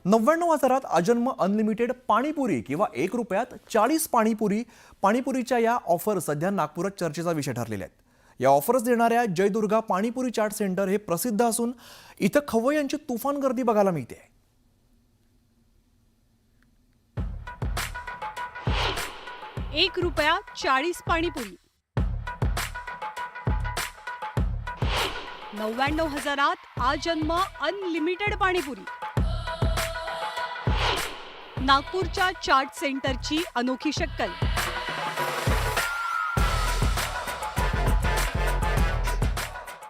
99,000 आजन्म अनलिमिटेड पाणीपुरी किंवा 1 रुपयात 40 पाणीपुरीच्या या ऑफर सध्या नागपुरात चर्चेचा विषय ठरलेल्या आहेत। या ऑफर्स देणाऱ्या जयदुर्गा पाणीपुरी चाट सेंटर हे प्रसिद्ध असून इथं खवय्यांची तुफान गर्दी बघायला मिळते। 1 रुपया 40 पाणीपुरी, 99,000 आजन्म अनलिमिटेड पाणीपुरी। नागपूरच्या चाट सेंटरची अनोखी शक्कल।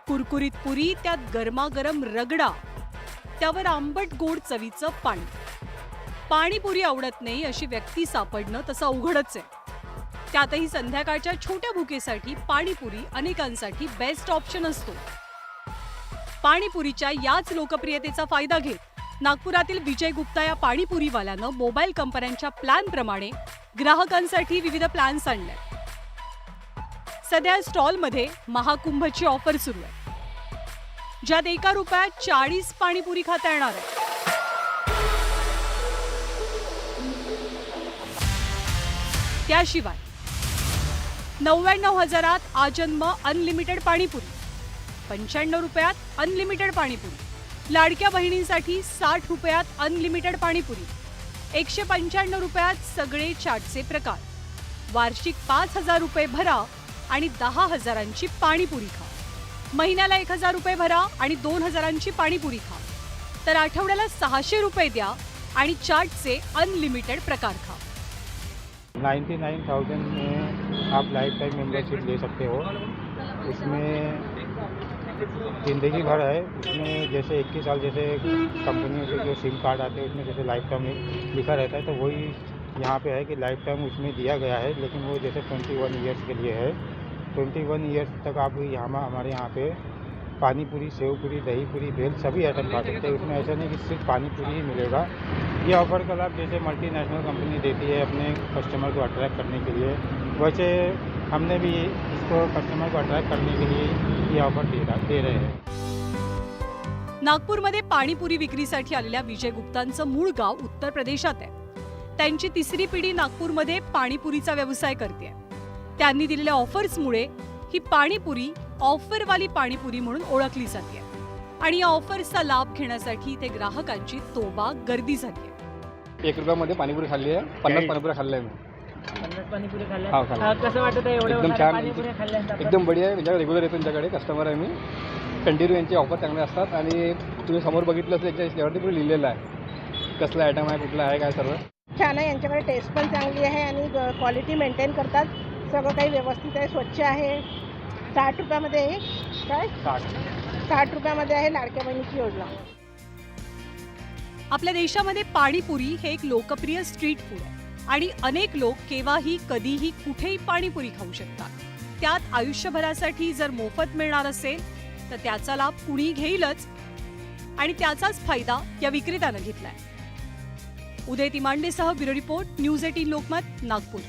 कुरकुरीत पुरी, त्यात गरमागरम रगडा, त्यावर आंबट गोड चवीचं पाणी। पाणीपुरी आवडत नाही अशी व्यक्ती सापडणं तसं अवघडच आहे। त्यातही संध्याकाळच्या छोट्या भुकेसाठी पाणीपुरी अनेकांसाठी बेस्ट ऑप्शन असतो। पाणीपुरीच्या याच लोकप्रियतेचा फायदा घेत नागपुरातील विजय गुप्ता या पाणीपुरीवाल्यानं मोबाईल कंपन्यांच्या प्लॅन प्रमाणे ग्राहकांसाठी विविध प्लॅन्स आणले। सध्या स्टॉलमध्ये महाकुंभची ऑफर सुरू आहे, ज्यात 1 रुपयात 40 पाणीपुरी खाता येणार आहे। त्याशिवाय 99,000 आजन्म अनलिमिटेड पाणीपुरी, 95 रुपयात अनलिमिटेड पाणीपुरी, लाडक्या बहिणींसाठी 60 रुपयात अनलिमिटेड पाणीपुरी, 195 रुपयात सगळे चाटचे प्रकार। वार्षिक 5,000 रुपये भरा आणि 10,000ची पाणीपुरी खा। महिन्याला 1,000 रुपये भरा आणि 2,000ची पाणीपुरी खा, तर आठवड्याला 600 रुपये द्या आणि चाटचे अनलिमिटेड प्रकार खा। 99,000 में आप लाइफ टाइम मेंबरशिप ले सकते हो। इसमें ज़िंदगी भर है। इसमें जैसे 21 साल जैसे कंपनियों के जो सिम कार्ड आते हैं उसमें जैसे लाइफ टाइम लिखा रहता है, तो वही यहाँ पे है कि लाइफ टाइम उसमें दिया गया है, लेकिन वो जैसे 21 ईयर्स के लिए है। 21 ईयर्स तक आप हमारे यहाँ पे पानीपुरी, सेवपुरी, दही पूरी, भेल सभी आइटम खा सकते हैं। उसमें ऐसा नहीं कि सिर्फ पानीपुरी ही मिलेगा। ये ऑफ़र का लाभ जैसे मल्टीनेशनल कंपनी देती है अपने कस्टमर को अट्रैक्ट करने के लिए, वैसे हमने भी इसको कस्टमर को अट्रैक्ट करने के लिए ये ऑफ़र दे रहे हैं। नागपूरमध्ये पाणीपुरी विक्रीसाठी आलेल्या विजय गुप्तांचं मूळ गाव उत्तर प्रदेशात आहे। त्यांची 3री पिढी नागपूरमध्ये पाणीपुरीचा व्यवसाय करते। त्यांनी दिलेल्या ऑफर्समुळे ही पाणीपुरी ऑफरवाली पाणीपुरी म्हणून ओळखली जाते आणि या ऑफर्सचा लाभ घेण्यासाठी इथे ग्राहकांची तोबा गर्दी झाली आहे। 1 रुपयामध्ये पाणीपुरी खाल्ली आहे, 50 पाणीपुरी खाल्ल्या मी। 50 पाणीपुरी खाल्ल्या? हा, खाल्ल्या। कसं वाटतं एवढं एकदम छान, पाणीपुरी खाल्ल्या? एकदम बढिया आहे। म्हणजे रेग्युलर येतो त्यांच्याकडे, कस्टमर आहे मी। कंटिन्यू यांचे ऑफर चांगले असतात आणि तुम्ही समोर बघितलं असेल याच्यावरती पुढे लिहिलेलं आहे कसला आयटम आहे, कुठला आहे, काय सर्व छान आहे। यांच्याकडे टेस्ट पण चांगली आहे आणि क्वालिटी मेंटेन करतात। सगळं काही व्यवस्थित आहे, स्वच्छ आहे। 60 रुपयामध्ये आहे काय? 60 रुपयामध्ये आहे लाडक्या बहिणीची योजना। आपल्या देशामध्ये पाणीपुरी हे एक लोकप्रिय स्ट्रीट फूड आहे आणि अनेक लोक केव्हाही कधीही कुठेही पाणीपुरी खाऊ शकतात। त्यात आयुष्यभरासाठी जर मोफत मिळणार असेल तर त्याचा लाभ कुणी घेईलच आणि त्याचाच फायदा या विक्रेत्यानं घेतलाय। उदय तिमांडेसह bureau report, news 18 Lokmat, Nagpur.